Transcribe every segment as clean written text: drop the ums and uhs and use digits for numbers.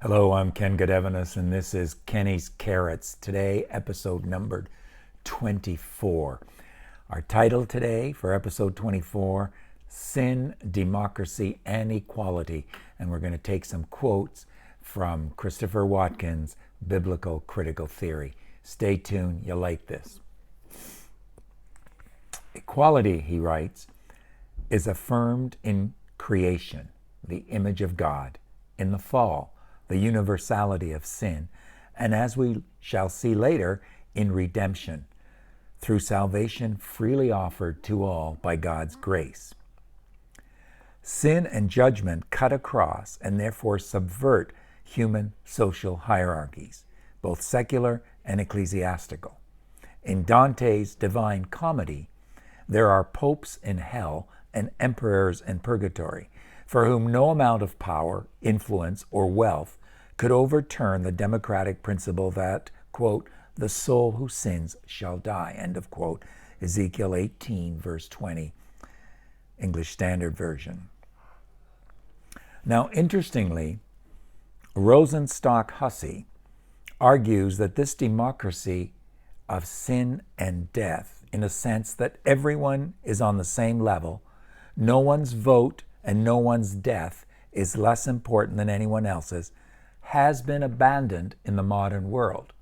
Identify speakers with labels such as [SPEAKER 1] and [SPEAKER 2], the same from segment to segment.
[SPEAKER 1] Hello, I'm Ken Godevanis, and this is Kenny's Carrots. Today, episode numbered 24. Our title today for episode 24, Sin, Democracy, and Equality. And we're going to take some quotes from Christopher Watkins' Biblical Critical Theory. Stay tuned, you'll like this. Equality, he writes, is affirmed in creation, the image of God, in the fall, the universality of sin, and as we shall see later, in redemption, through salvation freely offered to all by God's grace. Sin and judgment cut across and therefore subvert human social hierarchies, both secular and ecclesiastical. In Dante's Divine Comedy, there are popes in hell and emperors in purgatory, for whom no amount of power, influence, or wealth could overturn the democratic principle that, quote, the soul who sins shall die, end of quote, Ezekiel 18, verse 20, English Standard Version. Now, interestingly, Rosenstock Hussey argues that this democracy of sin and death, in a sense that everyone is on the same level, no one's vote and no one's death is less important than anyone else's, has been abandoned in the modern world.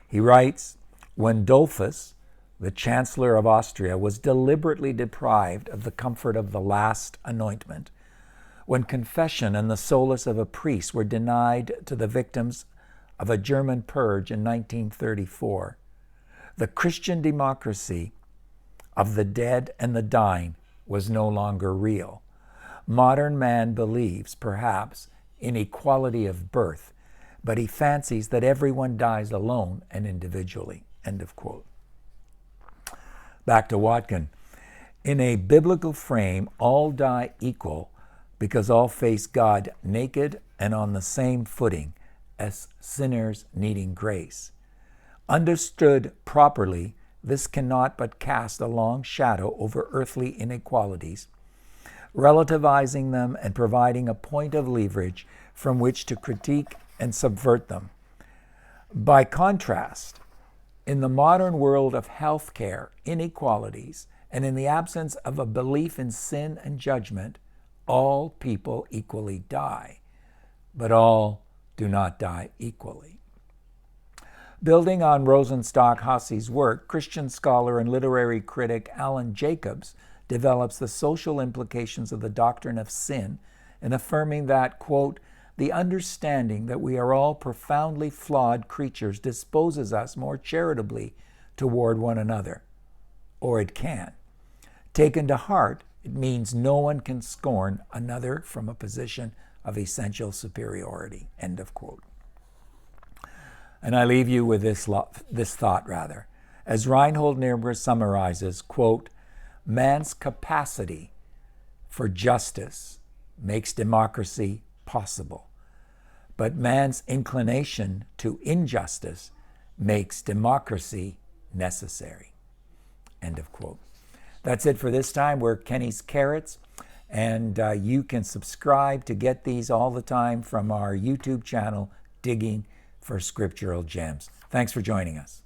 [SPEAKER 1] He writes, when Dollfuss, the Chancellor of Austria, was deliberately deprived of the comfort of the last anointment, when confession and the solace of a priest were denied to the victims of a German purge in 1934, the Christian democracy of the dead and the dying was no longer real. Modern man believes, perhaps, in equality of birth, but he fancies that everyone dies alone and individually, end of quote. Back to Watkin. In a biblical frame, all die equal because all face God naked and on the same footing as sinners needing grace. Understood properly, this cannot but cast a long shadow over earthly inequalities, relativizing them and providing a point of leverage from which to critique and subvert them. By contrast, in the modern world of healthcare inequalities and in the absence of a belief in sin and judgment, all people equally die, but all do not die equally. Building on Rosenstock Hussey's work, Christian scholar and literary critic Alan Jacobs develops the social implications of the doctrine of sin in affirming that, quote, the understanding that we are all profoundly flawed creatures disposes us more charitably toward one another, or it can. Taken to heart, it means no one can scorn another from a position of essential superiority, end of quote. And I leave you with this thought, as Reinhold Niebuhr summarizes, quote, man's capacity for justice makes democracy possible, but man's inclination to injustice makes democracy necessary, end of quote. That's it for this time. We're Kenny's Carrots, and you can subscribe to get these all the time from our YouTube channel, Digging for Scriptural Gems. Thanks for joining us.